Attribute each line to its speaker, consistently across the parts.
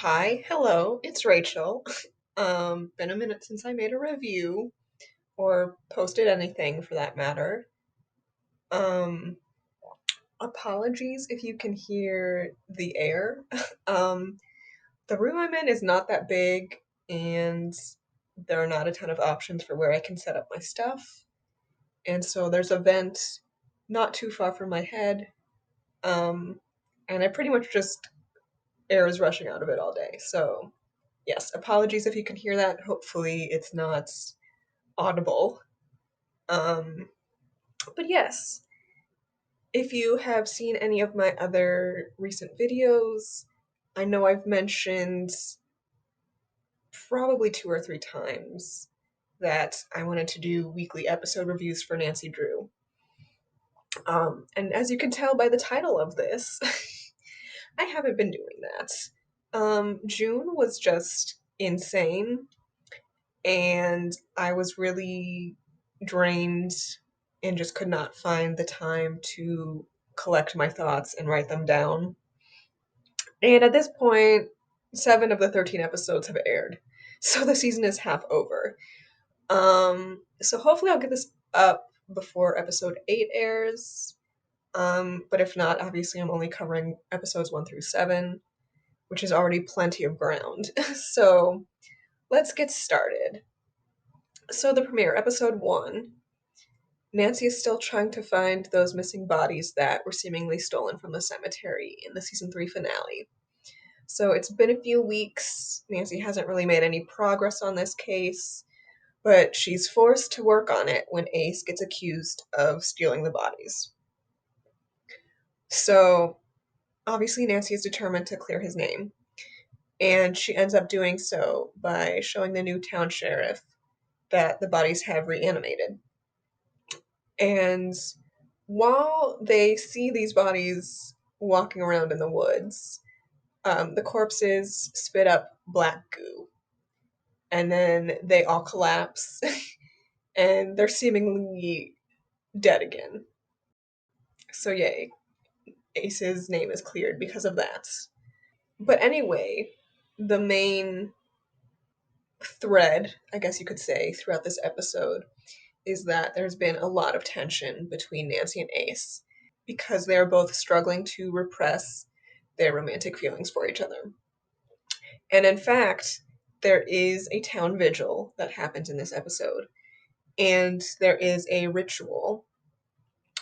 Speaker 1: Hi, hello, it's Rachel. Been a minute since I made a review or posted anything for that matter. Um, Apologies if you can hear the air. Um, the room I'm in is not that big, and there are not a ton of options for where I can set up my stuff. And so there's a vent not too far from my head, um, and I pretty much just air is rushing out of it all day. So yes, apologies if you can hear that. Hopefully, it's not audible. Um, but yes, if you have seen any of my other recent videos, I know I've mentioned probably 2 or 3 times that I wanted to do weekly episode reviews for Nancy Drew. And as you can tell by the title of this, I haven't been doing that. June was just insane, and I was really drained and just could not find the time to collect my thoughts and write them down. And at this point, 7 of the 13 episodes have aired, so the season is half over. So hopefully I'll get this up before episode 8 airs. But if not, obviously I'm only covering episodes 1 through 7, which is already plenty of ground. So let's get started. So the premiere, episode 1, Nancy is still trying to find those missing bodies that were seemingly stolen from the cemetery in the season 3 finale. So it's been a few weeks. Nancy hasn't really made any progress on this case, but she's forced to work on it when Ace gets accused of stealing the bodies. So obviously, Nancy is determined to clear his name, and she ends up doing so by showing the new town sheriff that the bodies have reanimated. And while they see these bodies walking around in the woods, the corpses spit up black goo, and then they all collapse, and they're seemingly dead again. So, yay, Ace's name is cleared because of that. But anyway, the main thread, I guess you could say, throughout this episode is that there's been a lot of tension between Nancy and Ace because they're both struggling to repress their romantic feelings for each other. And in fact, there is a town vigil that happens in this episode, and there is a ritual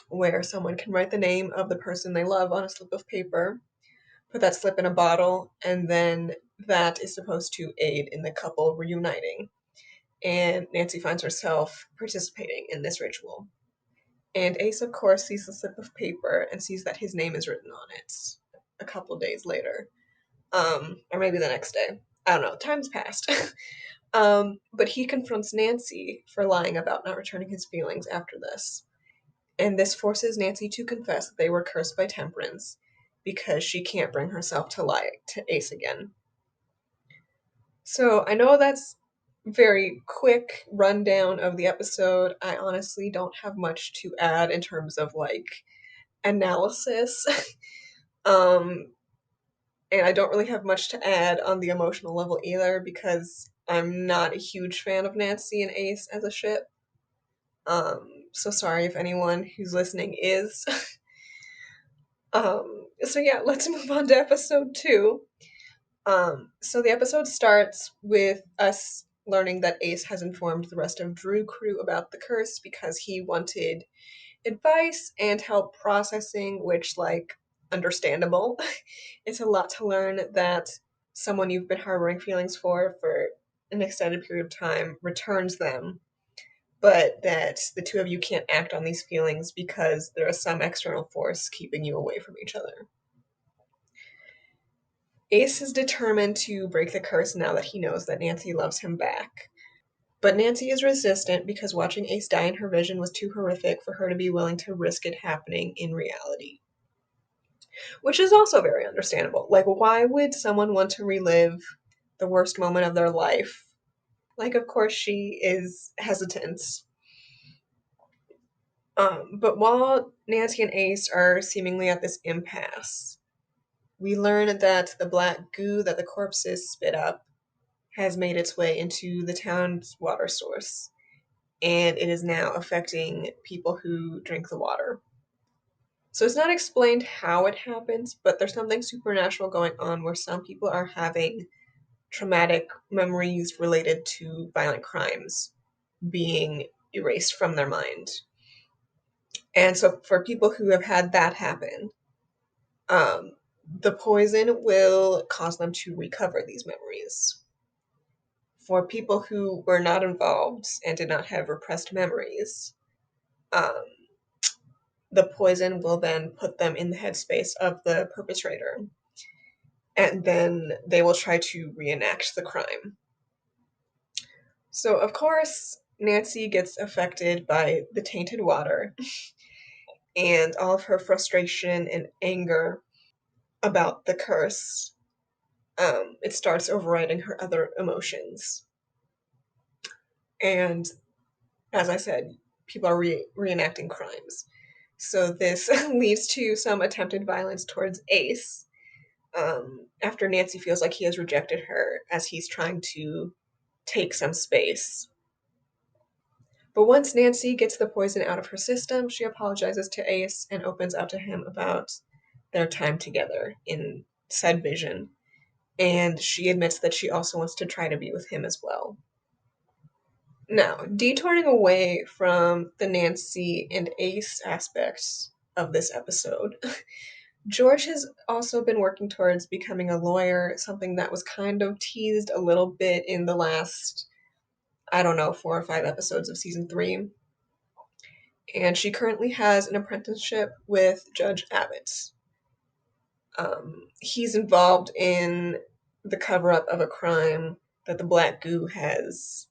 Speaker 1: where someone can write the name of the person they love on a slip of paper, put that slip in a bottle, and then that is supposed to aid in the couple reuniting. And Nancy finds herself participating in this ritual. And Ace, of course, sees the slip of paper and sees that his name is written on it a couple days later. Or maybe the next day. I don't know. Time's passed. But he confronts Nancy for lying about not returning his feelings after this. And this forces Nancy to confess that they were cursed by Temperance because she can't bring herself to lie to Ace again. So I know that's very quick rundown of the episode. I honestly don't have much to add in terms of like analysis. um and I don't really have much to add on the emotional level either because I'm not a huge fan of Nancy and Ace as a ship. So sorry if anyone who's listening is. So yeah, let's move on to episode 2. So the episode starts with us learning that Ace has informed the rest of Drew crew about the curse because he wanted advice and help processing, which, like, understandable. It's a lot to learn that someone you've been harboring feelings for an extended period of time returns them, but that the two of you can't act on these feelings because there is some external force keeping you away from each other. Ace is determined to break the curse now that he knows that Nancy loves him back. But Nancy is resistant because watching Ace die in her vision was too horrific for her to be willing to risk it happening in reality. Which is also very understandable. Like, why would someone want to relive the worst moment of their life? Like, of course, she is hesitant. But while Nancy and Ace are seemingly at this impasse, We learn that the black goo that the corpses spit up has made its way into the town's water source, and it is now affecting people who drink the water. So it's not explained how it happens, but there's something supernatural going on where some people are having traumatic memories related to violent crimes being erased from their mind. And so for people who have had that happen, um, the poison will cause them to recover these memories. For people who were not involved and did not have repressed memories, um, the poison will then put them in the headspace of the perpetrator, and then they will try to reenact the crime. So, of course, Nancy gets affected by the tainted water, and all of her frustration and anger about the curse, it starts overriding her other emotions. And as I said, people are reenacting crimes. So this leads to some attempted violence towards Ace, after Nancy feels like he has rejected her as he's trying to take some space. But once Nancy gets the poison out of her system, she apologizes to Ace and opens up to him about their time together in said vision. And she admits that she also wants to try to be with him as well. Now, detouring away from the Nancy and Ace aspects of this episode, George has also been working towards becoming a lawyer, something that was kind of teased a little bit in the last, I don't know, 4 or 5 episodes of season 3. And she currently has an apprenticeship with Judge Abbott. He's involved in the cover up of a crime that the Black Goo has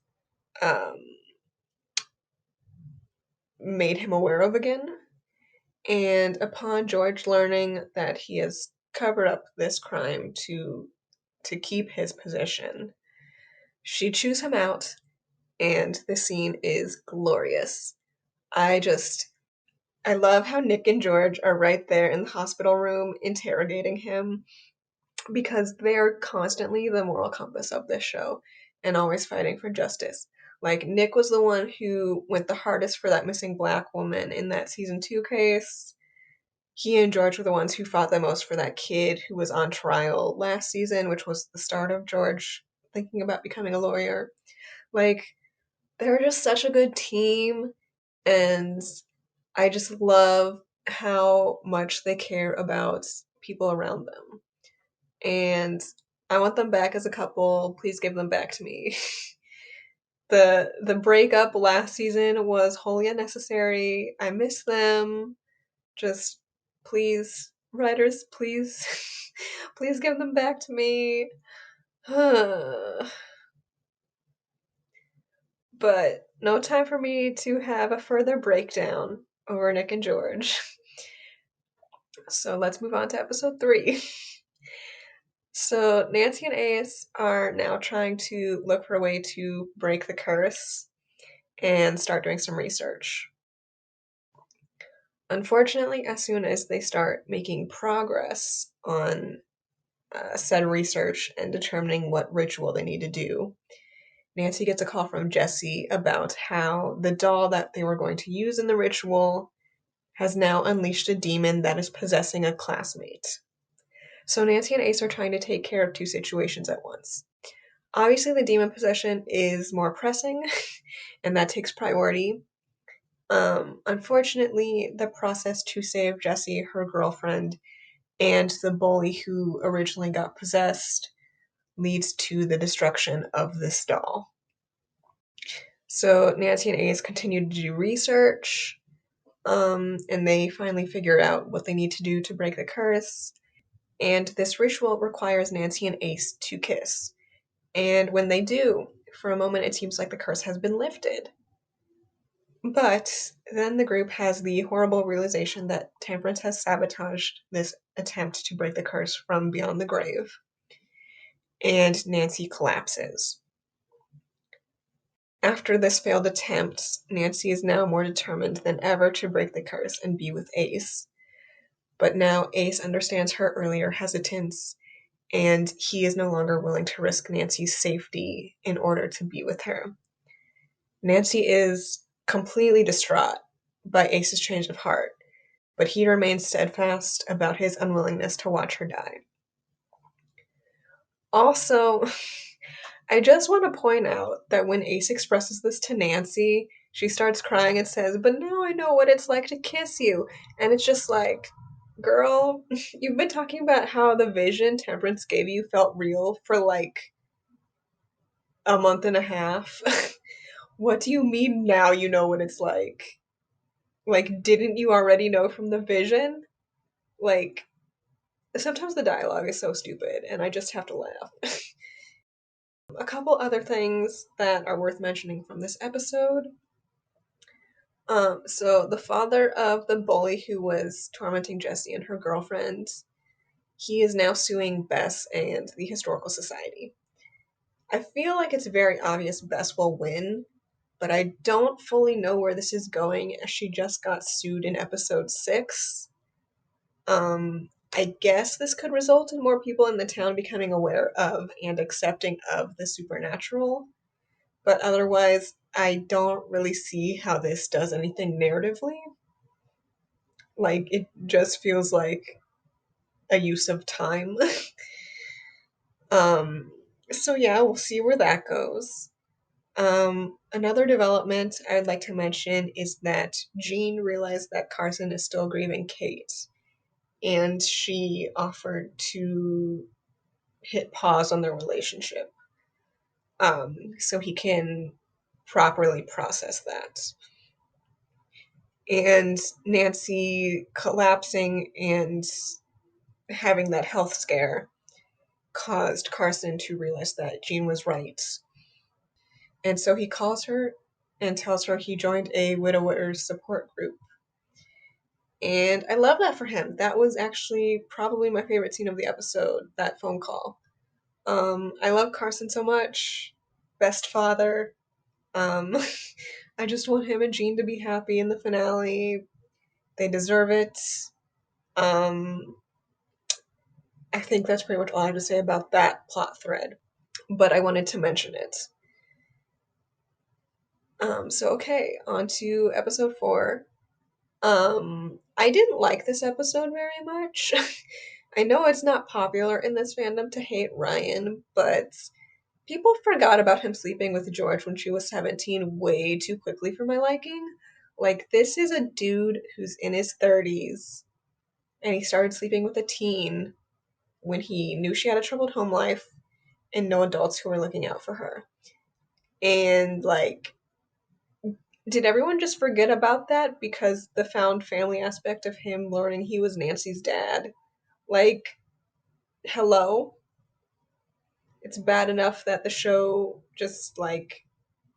Speaker 1: made him aware of again. And upon George learning that he has covered up this crime to keep his position, she chews him out, and the scene is glorious. I love how Nick and George are right there in the hospital room interrogating him, because they're constantly the moral compass of this show and always fighting for justice. Like, Nick was the one who went the hardest for that missing black woman in that season 2 case. He and George were the ones who fought the most for that kid who was on trial last season, which was the start of George thinking about becoming a lawyer. Like, they're just such a good team, and I just love how much they care about people around them. And I want them back as a couple. Please give them back to me. The breakup last season was wholly unnecessary. I miss them. Just please, writers, please, please give them back to me. But no time for me to have a further breakdown over Nick and George. So let's move on to episode 3. So Nancy and Ace are now trying to look for a way to break the curse and start doing some research. Unfortunately, as soon as they start making progress on said research and determining what ritual they need to do, Nancy gets a call from Jesse about how the doll that they were going to use in the ritual has now unleashed a demon that is possessing a classmate. So Nancy and Ace are trying to take care of 2 situations at once. Obviously, the demon possession is more pressing, and that takes priority. Unfortunately, the process to save Jessie, her girlfriend, and the bully who originally got possessed leads to the destruction of this doll. So Nancy and Ace continue to do research, and they finally figure out what they need to do to break the curse. And this ritual requires Nancy and Ace to kiss. And when they do, for a moment it seems like the curse has been lifted. But then the group has the horrible realization that Temperance has sabotaged this attempt to break the curse from beyond the grave. And Nancy collapses. After this failed attempt, Nancy is now more determined than ever to break the curse and be with Ace. But now Ace understands her earlier hesitance, and he is no longer willing to risk Nancy's safety in order to be with her. Nancy is completely distraught by Ace's change of heart, but he remains steadfast about his unwillingness to watch her die. Also, I just want to point out that when Ace expresses this to Nancy, she starts crying and says, "But now I know what it's like to kiss you." And it's just like, girl, you've been talking about how the vision Temperance gave you felt real for like a month and a half. What do you mean now you know what it's like? Like, didn't you already know from the vision? Like, sometimes the dialogue is so stupid, and I just have to laugh. A couple other things that are worth mentioning from this episode. So the father of the bully who was tormenting Jessie and her girlfriend, he is now suing Bess and the Historical Society. I feel like it's very obvious Bess will win, but I don't fully know where this is going as she just got sued in episode 6. I guess this could result in more people in the town becoming aware of and accepting of the supernatural, but otherwise, I don't really see how this does anything narratively. Like, it just feels like a use of time. um, so yeah, we'll see where that goes. Another development I'd like to mention is that Jean realized that Carson is still grieving Kate, and she offered to hit pause on their relationship, so he can properly process that. And Nancy collapsing and having that health scare caused Carson to realize that Jean was right. And so he calls her and tells her he joined a widower's support group. And I love that for him. That was actually probably my favorite scene of the episode, that phone call. I love Carson so much. Best father. Um, I just want him and Jean to be happy in the finale. They deserve it. Um, I think that's pretty much all I have to say about that plot thread. But I wanted to mention it. So okay, on to episode 4. I didn't like this episode very much. I know it's not popular in this fandom to hate Ryan, but people forgot about him sleeping with George when she was 17 way too quickly for my liking. Like, this is a dude who's in his 30s, and he started sleeping with a teen when he knew she had a troubled home life and no adults who were looking out for her. And, like, did everyone just forget about that because the found family aspect of him learning he was Nancy's dad? Like, hello? It's bad enough that the show just, like,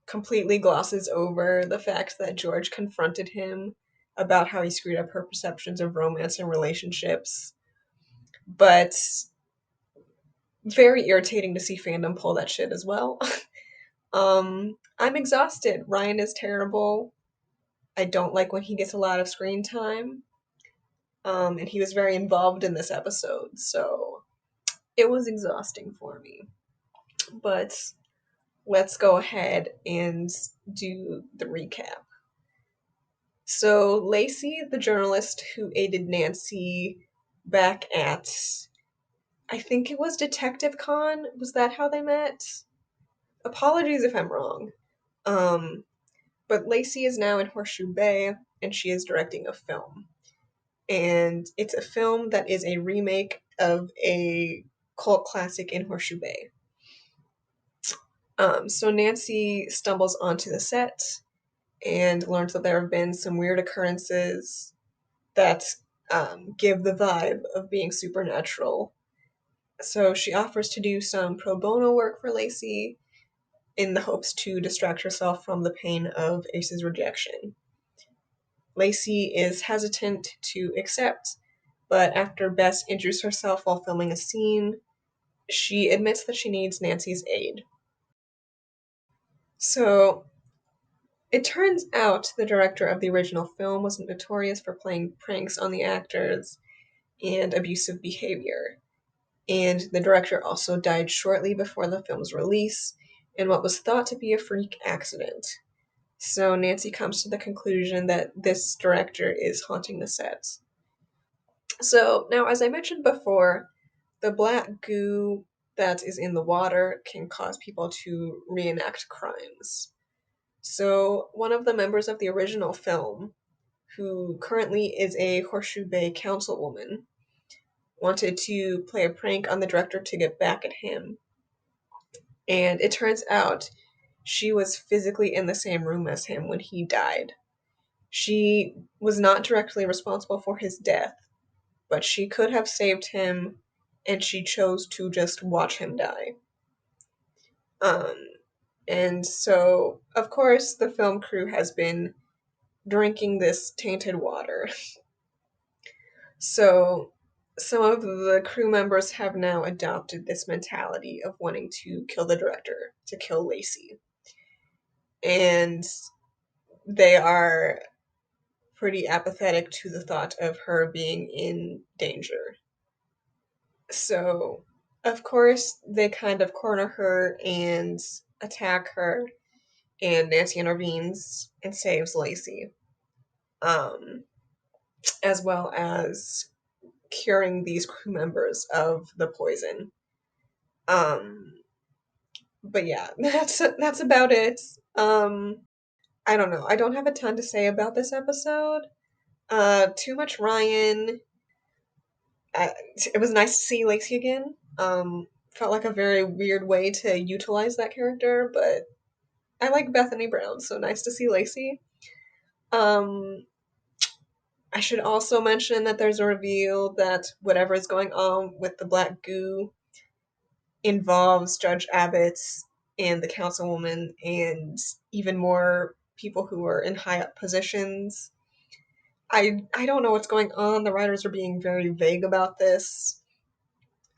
Speaker 1: completely glosses over the fact that George confronted him about how he screwed up her perceptions of romance and relationships. But very irritating to see fandom pull that shit as well. I'm exhausted. Ryan is terrible. I don't like when he gets a lot of screen time. And he was very involved in this episode, so it was exhausting for me. But let's go ahead and do the recap. So Lacey, the journalist who aided Nancy back at, I think it was Detective Con. Was that how they met? Apologies if I'm wrong. Um, but Lacey is now in Horseshoe Bay, and she is directing a film. And it's a film that is a remake of a cult classic in Horseshoe Bay. So Nancy stumbles onto the set and learns that there have been some weird occurrences that give the vibe of being supernatural. So she offers to do some pro bono work for Lacey in the hopes to distract herself from the pain of Ace's rejection. Lacey is hesitant to accept, but after Bess injures herself while filming a scene, she admits that she needs Nancy's aid. So, it turns out the director of the original film was notorious for playing pranks on the actors, and abusive behavior. And the director also died shortly before the film's release in what was thought to be a freak accident. So Nancy comes to the conclusion that this director is haunting the sets. So now, as I mentioned before, the black goo that is in the water can cause people to reenact crimes. So one of the members of the original film, who currently is a Horseshoe Bay councilwoman, wanted to play a prank on the director to get back at him. And it turns out she was physically in the same room as him when he died. She was not directly responsible for his death, but she could have saved him, and she chose to just watch him die. Um, and so, of course, the film crew has been drinking this tainted water. So, some of the crew members have now adopted this mentality of wanting to kill the director, to kill Lacey. And they are pretty apathetic to the thought of her being in danger. So, of course, they kind of corner her and attack her, and Nancy intervenes and saves Lacey, um, as well as curing these crew members of the poison. Um, but yeah, that's about it. I don't know. I don't have a ton to say about this episode. Too much Ryan. It was nice to see Lacey again. Felt like a very weird way to utilize that character, but I like Bethany Brown, so nice to see Lacey. Um, I should also mention that there's a reveal that whatever is going on with the black goo involves Judge Abbott and the councilwoman and even more people who are in high up positions. I don't know what's going on. The writers are being very vague about this.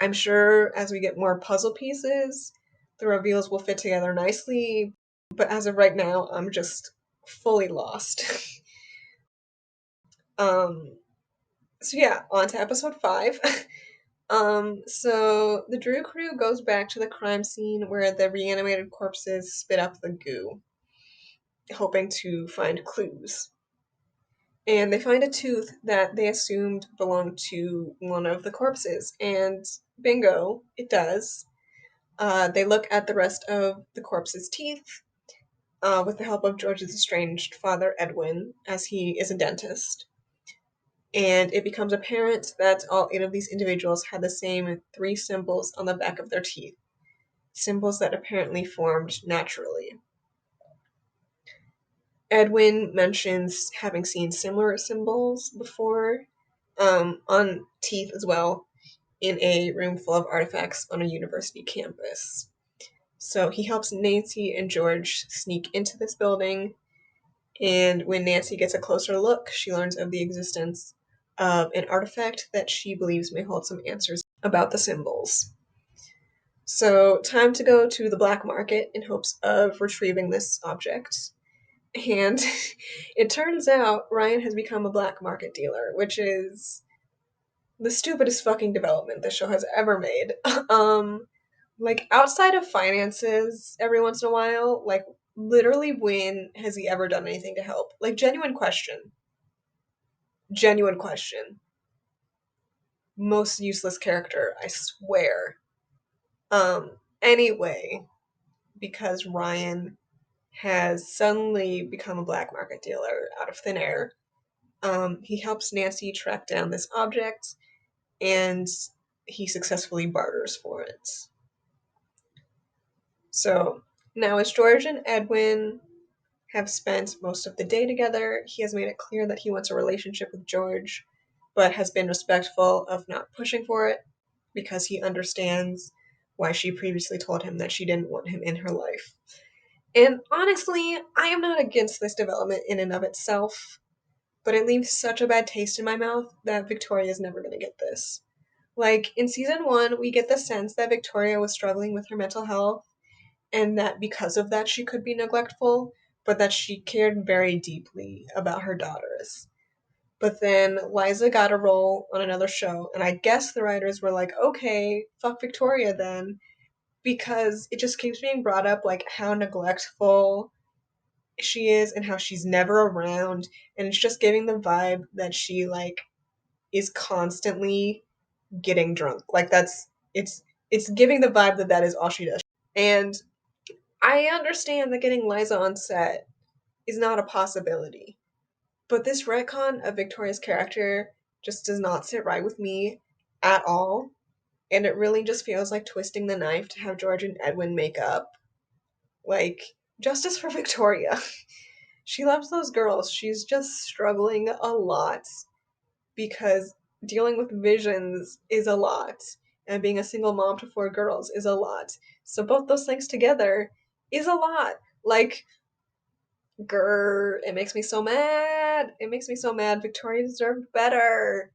Speaker 1: I'm sure as we get more puzzle pieces, the reveals will fit together nicely, but as of right now, I'm just fully lost. um, so yeah, on to episode 5. So the Drew crew goes back to the crime scene where the reanimated corpses spit up the goo, hoping to find clues. And they find a tooth that they assumed belonged to one of the corpses, and bingo, it does. They look at the rest of the corpse's teeth with the help of George's estranged father, Edwin, as he is a dentist. And it becomes apparent that all 8 of these individuals had the same 3 symbols on the back of their teeth, symbols that apparently formed naturally. Edwin mentions having seen similar symbols before on teeth as well in a room full of artifacts on a university campus. So he helps Nancy and George sneak into this building, and when Nancy gets a closer look, she learns of the existence of an artifact that she believes may hold some answers about the symbols. So, time to go to the black market in hopes of retrieving this object. And it turns out Ryan has become a black market dealer, which is the stupidest fucking development this show has ever made. Like, outside of finances, every once in a while, like, literally when has he ever done anything to help? Like, genuine question. Genuine question. Most useless character, I swear. Anyway, because Ryan has suddenly become a black market dealer out of thin air, he helps Nancy track down this object, and he successfully barters for it. So, now as George and Edwin have spent most of the day together, he has made it clear that he wants a relationship with George, but has been respectful of not pushing for it because he understands why she previously told him that she didn't want him in her life. And honestly, I am not against this development in and of itself, but it leaves such a bad taste in my mouth that Victoria is never going to get this. Like, in season 1, we get the sense that Victoria was struggling with her mental health, and that because of that she could be neglectful, but that she cared very deeply about her daughters. But then Liza got a role on another show, and I guess the writers were like, okay, fuck Victoria then, because it just keeps being brought up like how neglectful she is and how she's never around, and it's just giving the vibe that she like is constantly getting drunk. Like it's giving the vibe that that is all she does. And I understand that getting Liza on set is not a possibility, but this retcon of Victoria's character just does not sit right with me at all. And it really just feels like twisting the knife to have George and Edwin make up. Like, justice for Victoria. She loves those girls. She's just struggling a lot because dealing with visions is a lot, and being a single mom to four girls is a lot. So both those things together is a lot. Like, grr, it makes me so mad. It makes me so mad. Victoria deserved better.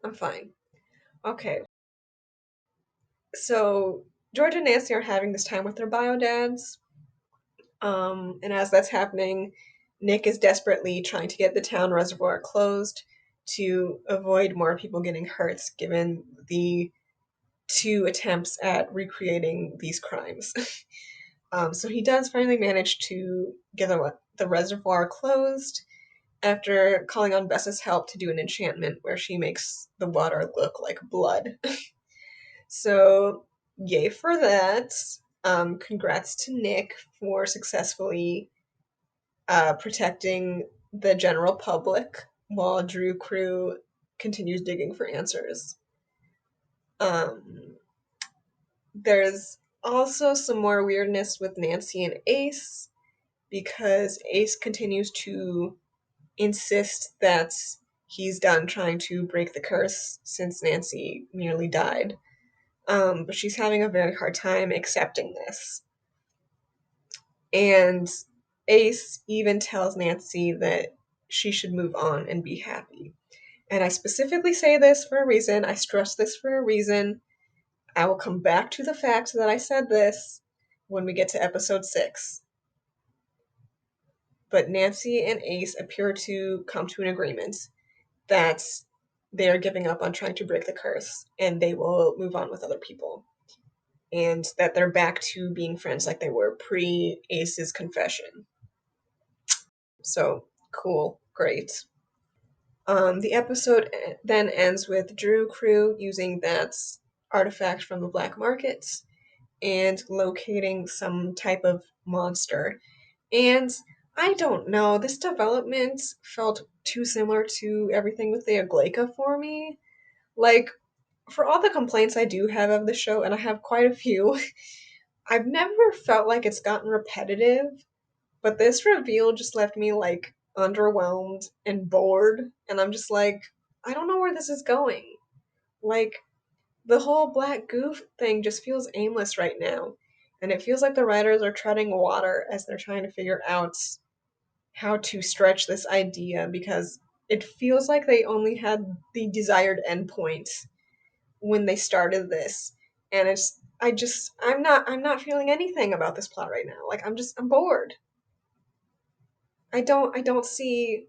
Speaker 1: I'm fine. Okay. So George and Nancy are having this time with their bio dads. And as that's happening, Nick is desperately trying to get the town reservoir closed to avoid more people getting hurt, given the two attempts at recreating these crimes. So he does finally manage to get the reservoir closed after calling on Bessa's help to do an enchantment where she makes the water look like blood. So, yay for that. Congrats to Nick for successfully protecting the general public while Drew Crew continues digging for answers. There's also some more weirdness with Nancy and Ace because Ace continues to insist that he's done trying to break the curse since Nancy nearly died. But she's having a very hard time accepting this. And Ace even tells Nancy that she should move on and be happy. And I specifically say this for a reason. I stress this for a reason. I will come back to the fact that I said this when we get to episode 6. But Nancy and Ace appear to come to an agreement that they are giving up on trying to break the curse and they will move on with other people. And that they're back to being friends like they were pre Ace's confession. So, cool. Great. The episode then ends with Drew Crew using that artifact from the black market and locating some type of monster. And I don't know, this development felt too similar to everything with the Aglaika for me. Like, for all the complaints I do have of the show, and I have quite a few, I've never felt like it's gotten repetitive, but this reveal just left me like underwhelmed and bored, and I'm just like, I don't know where this is going. Like, the whole black goof thing just feels aimless right now, and it feels like the writers are treading water as they're trying to figure out how to stretch this idea because it feels like they only had the desired endpoint when they started this, and I'm not feeling anything about this plot right now. Like, I'm bored. I don't see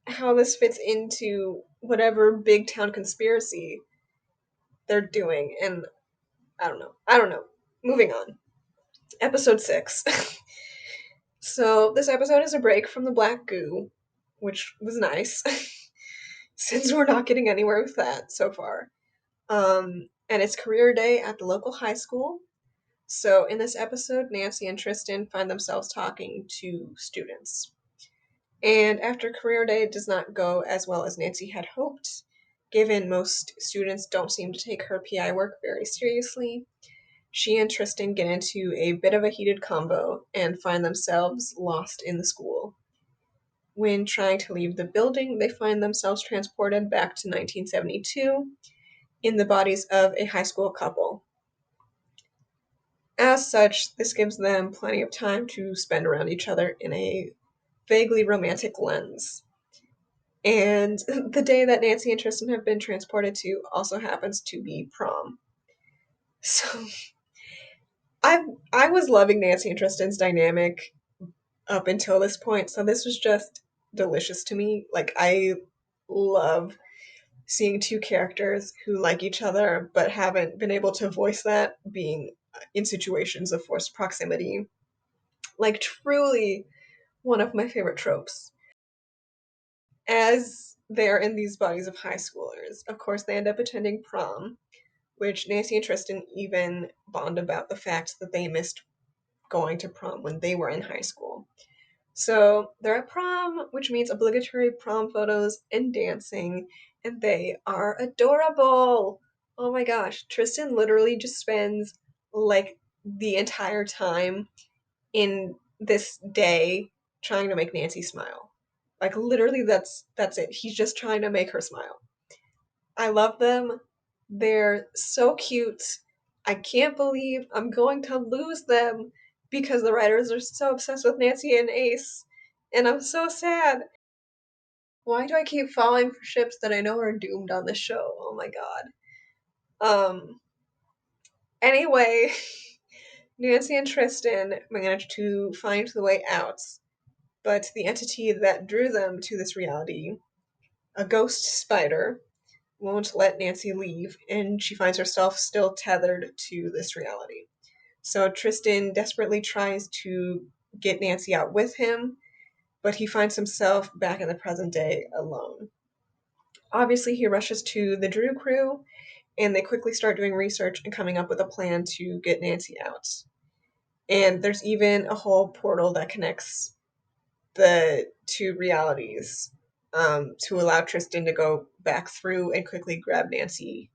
Speaker 1: how this fits into whatever big town conspiracy they're doing, and I don't know. Moving on. Episode 6. So this episode is a break from the black goo, which was nice since we're not getting anywhere with that so far. And it's career day at the local high school. So in this episode, Nancy and Tristan find themselves talking to students. And after career day does not go as well as Nancy had hoped, given most students don't seem to take her PI work very seriously, she and Tristan get into a bit of a heated combo and find themselves lost in the school. When trying to leave the building, they find themselves transported back to 1972 in the bodies of a high school couple. As such, this gives them plenty of time to spend around each other in a vaguely romantic lens. And the day that Nancy and Tristan have been transported to also happens to be prom. So I was loving Nancy and Tristan's dynamic up until this point. So this was just delicious to me. Like, I love seeing two characters who like each other but haven't been able to voice that being in situations of forced proximity. Like, truly one of my favorite tropes. As they're in these bodies of high schoolers, of course, they end up attending prom, which Nancy and Tristan even bond about the fact that they missed going to prom when they were in high school. So they're at prom, which means obligatory prom photos and dancing, and they are adorable. Oh my gosh, Tristan literally just spends like the entire time in this day trying to make Nancy smile. Like, literally, that's it. He's just trying to make her smile. I love them. They're so cute. I can't believe I'm going to lose them because the writers are so obsessed with Nancy and Ace, and I'm so sad. Why do I keep falling for ships that I know are doomed on this show? Oh my god. Anyway, Nancy and Tristan manage to find the way out, but the entity that drew them to this reality, a ghost spider, won't let Nancy leave, and she finds herself still tethered to this reality. So Tristan desperately tries to get Nancy out with him, but he finds himself back in the present day alone. Obviously, he rushes to the Drew crew, and they quickly start doing research and coming up with a plan to get Nancy out. And there's even a whole portal that connects the two realities, to allow Tristan to go back through and quickly grab Nancy.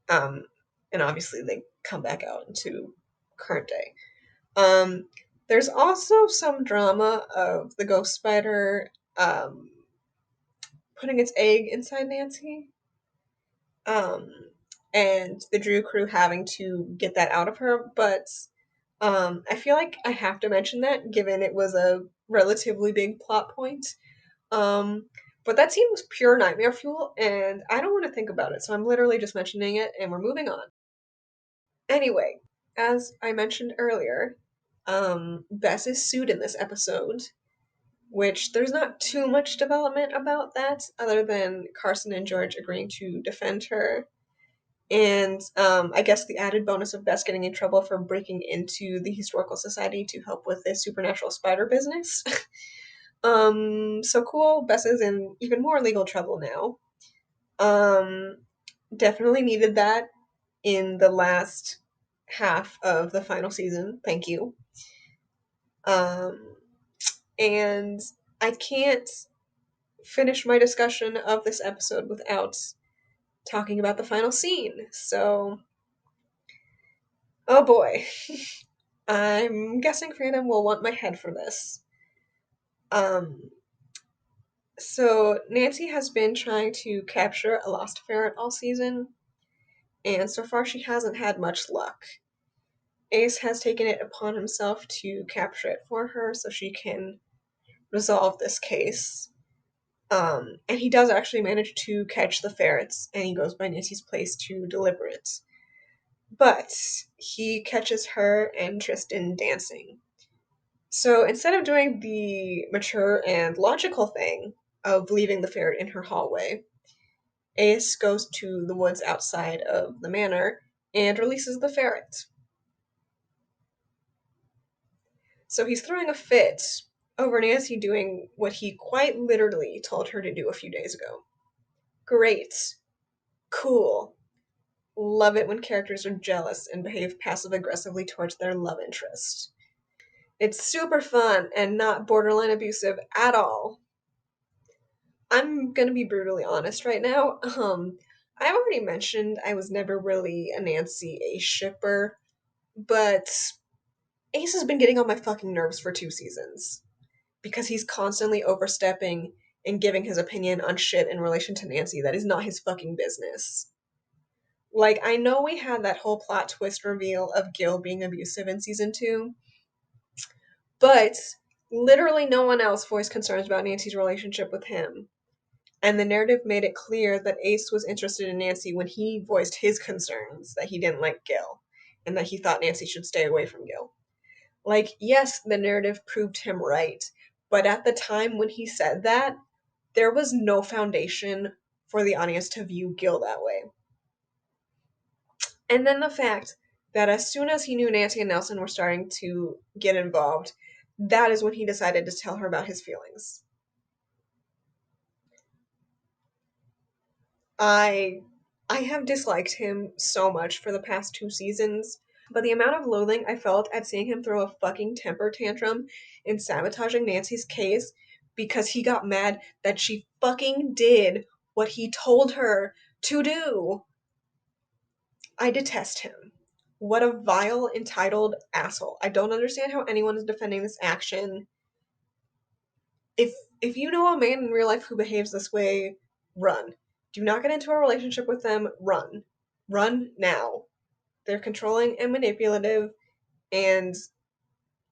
Speaker 1: Um, and obviously, they come back out into current day. Um, there's also some drama of the ghost spider um, putting its egg inside Nancy, um, and the Drew crew having to get that out of her. But I feel like I have to mention that, given it was a relatively big plot point. Um, but that scene was pure nightmare fuel, and I don't want to think about it, so I'm literally just mentioning it, and we're moving on. Anyway, as I mentioned earlier, Bess is sued in this episode, which there's not too much development about that, other than Carson and George agreeing to defend her. And I guess the added bonus of Bess getting in trouble for breaking into the Historical Society to help with this supernatural spider business. So cool. Bess is in even more legal trouble now. Um, Definitely needed that in the last half of the final season. Thank you. Um, and I can't finish my discussion of this episode without talking about the final scene. So, oh boy. I'm guessing fandom will want my head for this. Um, so Nancy has been trying to capture a lost ferret all season, and so far she hasn't had much luck. Ace has taken it upon himself to capture it for her so she can resolve this case. And he does actually manage to catch the ferrets, and he goes by Nancy's place to deliver it. But he catches her and Tristan dancing. So instead of doing the mature and logical thing of leaving the ferret in her hallway, Ace goes to the woods outside of the manor and releases the ferret. So he's throwing a fit over Nancy doing what he quite literally told her to do a few days ago. Great. Cool. Love it when characters are jealous and behave passive aggressively towards their love interest. It's super fun and not borderline abusive at all. I'm gonna be brutally honest right now. I already mentioned I was never really a Nancy Ace shipper, but Ace has been getting on my fucking nerves for 2 seasons because he's constantly overstepping and giving his opinion on shit in relation to Nancy that is not his fucking business. Like, I know we had that whole plot twist reveal of Gil being abusive in season 2, but literally no one else voiced concerns about Nancy's relationship with him. And the narrative made it clear that Ace was interested in Nancy when he voiced his concerns that he didn't like Gil and that he thought Nancy should stay away from Gil. Like, yes, the narrative proved him right, but at the time when he said that, there was no foundation for the audience to view Gil that way. And then the fact that as soon as he knew Nancy and Nelson were starting to get involved, that is when he decided to tell her about his feelings. I I have disliked him so much for the past 2 seasons, but the amount of loathing I felt at seeing him throw a fucking temper tantrum in sabotaging Nancy's case because he got mad that she fucking did what he told her to do. I detest him. What a vile, entitled asshole. I don't understand how anyone is defending this action. If if you know a man in real life who behaves this way, run. Do not get into a relationship with them, run. Run now. They're controlling and manipulative, and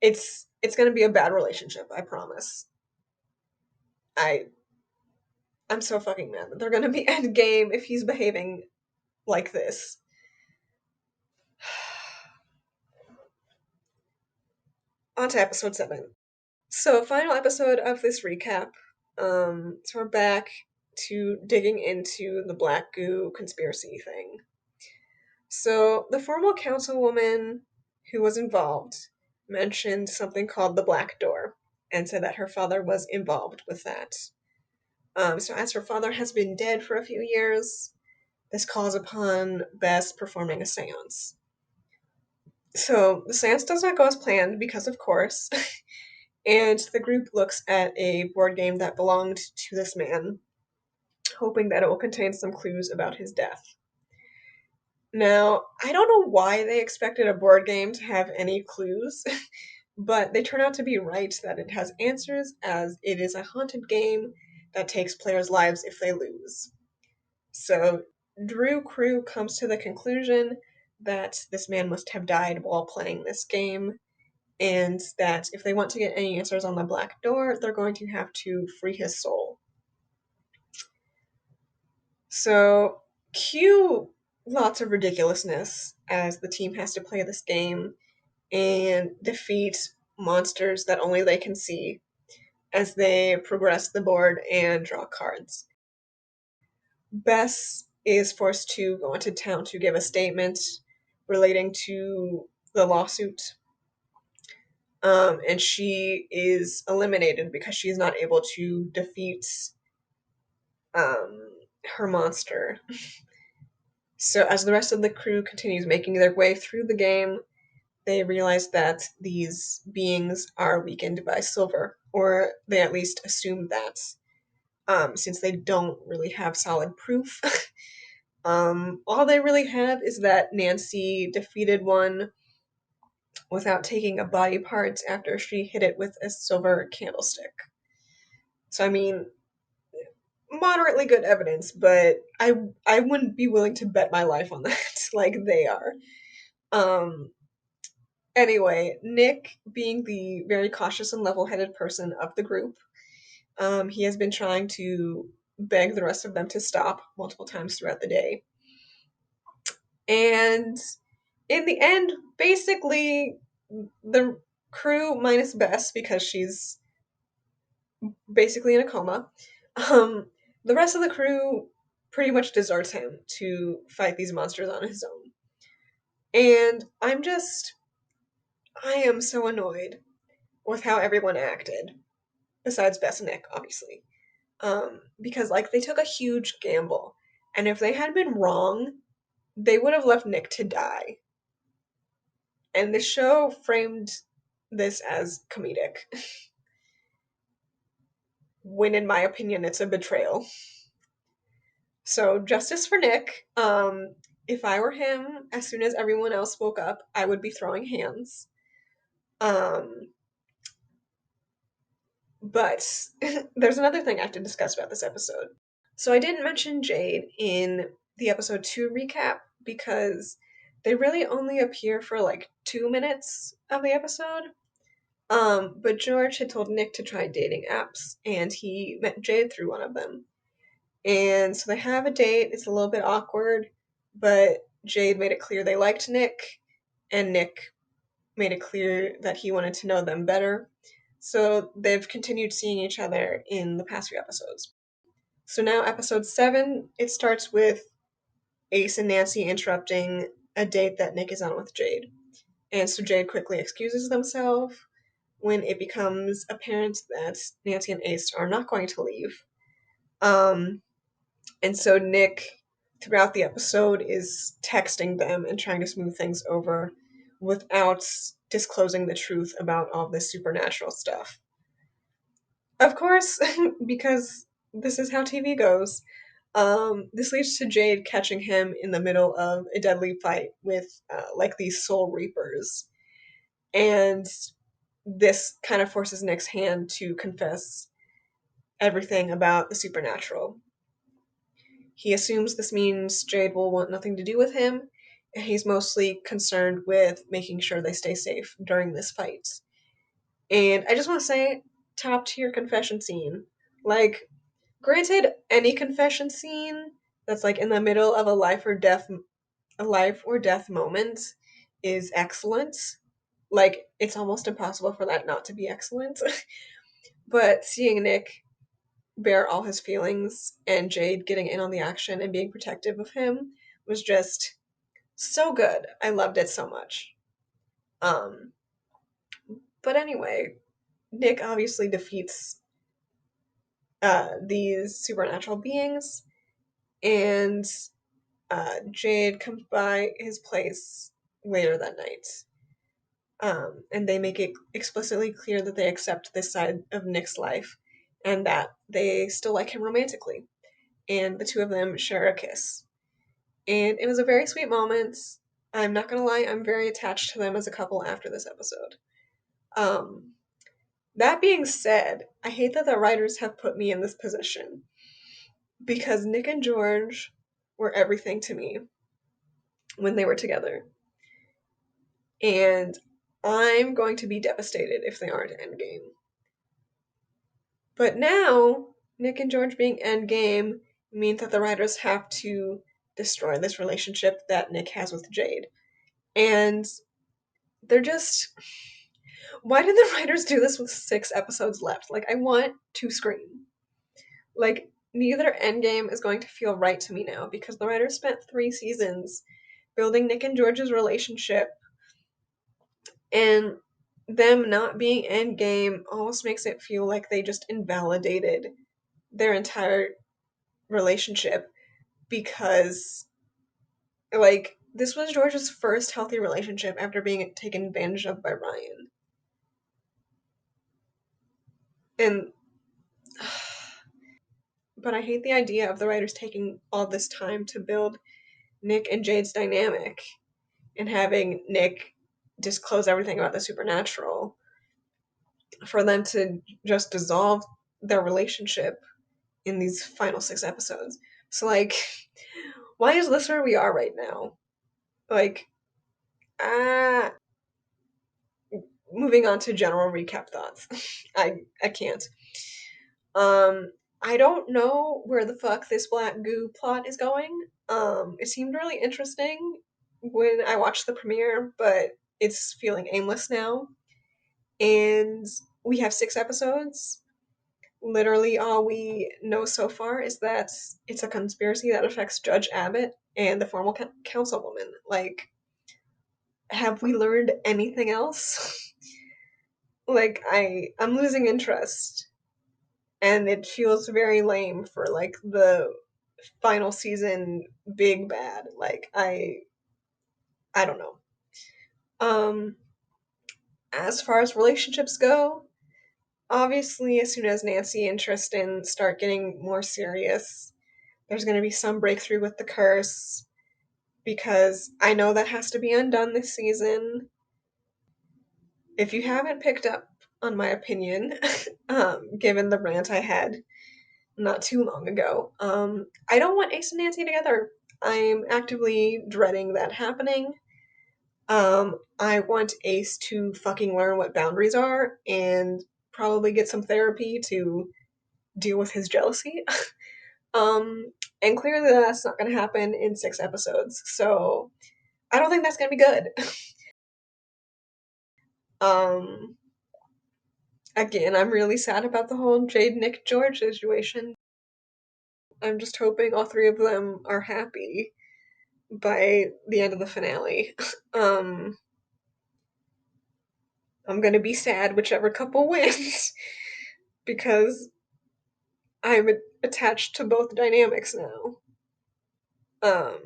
Speaker 1: it's gonna be a bad relationship, I promise. I I'm so fucking mad that they're gonna be end game if he's behaving like this. On to episode 7. So, final episode of this recap. So we're back to digging into the black goo conspiracy thing. So the formal councilwoman who was involved mentioned something called the Black Door and said that her father was involved with that. So as her father has been dead for a few years, this calls upon Bess performing a seance. So the seance does not go as planned because, of course, and the group looks at a board game that belonged to this man, hoping that it will contain some clues about his death. Now, I don't know why they expected a board game to have any clues, but they turn out to be right that it has answers, as it is a haunted game that takes players' lives if they lose. So, Drew Crew comes to the conclusion that this man must have died while playing this game, and that if they want to get any answers on the Black Door, they're going to have to free his soul. So, cue lots of ridiculousness as the team has to play this game and defeat monsters that only they can see as they progress the board and draw cards. Bess is forced to go into town to give a statement relating to the lawsuit. And she is eliminated because she's not able to defeat um, her monster. So, as the rest of the crew continues making their way through the game, they realize that these beings are weakened by silver, or they at least assume that, since they don't really have solid proof. All they really have is that Nancy defeated one without taking a body part after she hit it with a silver candlestick. So, I mean, moderately good evidence, but I wouldn't be willing to bet my life on that like they are. Um, Anyway, Nick, being the very cautious and level-headed person of the group, he has been trying to beg the rest of them to stop multiple times throughout the day. And in the end, basically, the crew minus Bess, because she's basically in a coma, um, the rest of the crew pretty much deserts him to fight these monsters on his own. And I am so annoyed with how everyone acted, besides Bess and Nick, obviously. Because, like, they took a huge gamble. And if they had been wrong, they would have left Nick to die. And the show framed this as comedic. When, in my opinion, it's a betrayal. So, justice for Nick. If I were him, as soon as everyone else woke up, I would be throwing hands. But there's another thing I have to discuss about this episode. So I didn't mention Jade in the episode 2 recap because they really only appear for like 2 minutes of the episode. But George had told Nick to try dating apps, and he met Jade through one of them. And so they have a date. It's a little bit awkward, but Jade made it clear they liked Nick, and Nick made it clear that he wanted to know them better. So they've continued seeing each other in the past few episodes. So now, episode 7, it starts with Ace and Nancy interrupting a date that Nick is on with Jade. And so Jade quickly excuses themselves when it becomes apparent that Nancy and Ace are not going to leave. And so Nick, throughout the episode, is texting them and trying to smooth things over without disclosing the truth about all this supernatural stuff. Of course, because this is how TV goes. This leads to Jade catching him in the middle of a deadly fight with like these Soul Reapers. And this kind of forces Nick's hand to confess everything about the supernatural. He assumes this means Jade will want nothing to do with him, and he's mostly concerned with making sure they stay safe during this fight. And I just want to say, top tier confession scene. Like, granted, any confession scene that's like in the middle of a life or death moment is excellent. Like, it's almost impossible for that not to be excellent. But seeing Nick bear all his feelings and Jade getting in on the action and being protective of him was just so good. I loved it so much. Um, but anyway, Nick obviously defeats these supernatural beings, and Jade comes by his place later that night. And they make it explicitly clear that they accept this side of Nick's life and that they still like him romantically. And the two of them share a kiss. And it was a very sweet moment. I'm not gonna lie, I'm very attached to them as a couple after this episode. Um, that being said, I hate that the writers have put me in this position because Nick and George were everything to me when they were together. And I'm going to be devastated if they aren't endgame. But now, Nick and George being endgame means that the writers have to destroy this relationship that Nick has with Jade. And they're just. Why did the writers do this with 6 episodes left? Like, I want to scream. Like, neither endgame is going to feel right to me now because the writers spent 3 seasons building Nick and George's relationship, and them not being endgame almost makes it feel like they just invalidated their entire relationship because, like, this was George's first healthy relationship after being taken advantage of by Ryan. And but I hate the idea of the writers taking all this time to build Nick and Jade's dynamic and having Nick disclose everything about the supernatural for them to just dissolve their relationship in these final 6 episodes. So, like, why is this where we are right now? Like, ah, moving on to general recap thoughts. I can't. I don't know where the fuck this black goo plot is going. It seemed really interesting when I watched the premiere, but it's feeling aimless now. And we have 6 episodes. Literally all we know so far is that it's a conspiracy that affects Judge Abbott and the former councilwoman. Like, have we learned anything else? Like, I'm losing interest, and it feels very lame for like the final season big bad. Like, I don't know. Um, as far as relationships go, obviously as soon as Nancy and Tristan start getting more serious, there's going to be some breakthrough with the curse because I know that has to be undone this season. If you haven't picked up on my opinion, given the rant I had not too long ago, I don't want Ace and Nancy together. I'm actively dreading that happening. I want Ace to fucking learn what boundaries are and probably get some therapy to deal with his jealousy. And clearly that's not going to happen in 6 episodes, so I don't think that's going to be good. Um, Again, I'm really sad about the whole Jade Nick George situation. I'm just hoping all three of them are happy by the end of the finale. um, I'm gonna be sad whichever couple wins because I'm attached to both dynamics now. Um,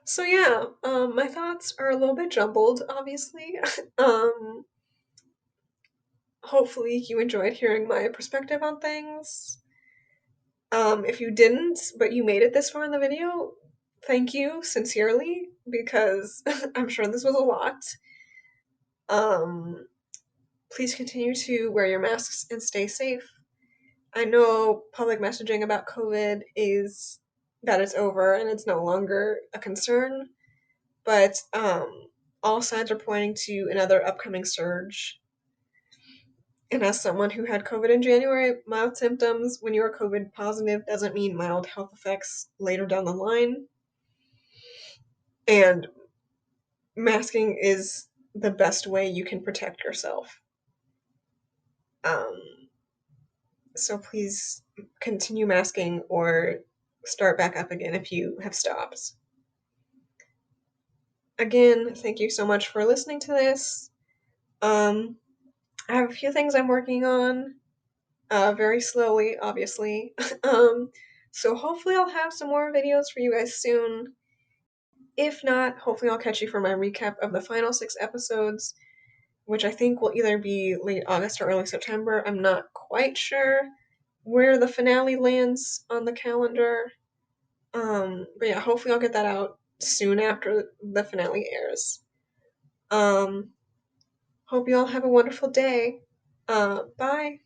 Speaker 1: so yeah, my thoughts are a little bit jumbled, obviously. um, Hopefully you enjoyed hearing my perspective on things. If you didn't, but you made it this far in the video, thank you sincerely because I'm sure this was a lot. Um, Please continue to wear your masks and stay safe. I know public messaging about COVID is that it's over and it's no longer a concern, but all signs are pointing to another upcoming surge. And as someone who had COVID in January, mild symptoms when you are COVID positive doesn't mean mild health effects later down the line. And masking is the best way you can protect yourself. Um, so please continue masking or start back up again if you have stopped. Again, thank you so much for listening to this. I have a few things I'm working on, very slowly, obviously. So hopefully I'll have some more videos for you guys soon. If not, hopefully I'll catch you for my recap of the final 6 episodes, which I think will either be late August or early September. I'm not quite sure where the finale lands on the calendar. But yeah, hopefully I'll get that out soon after the finale airs. Um, Hope you all have a wonderful day. Bye.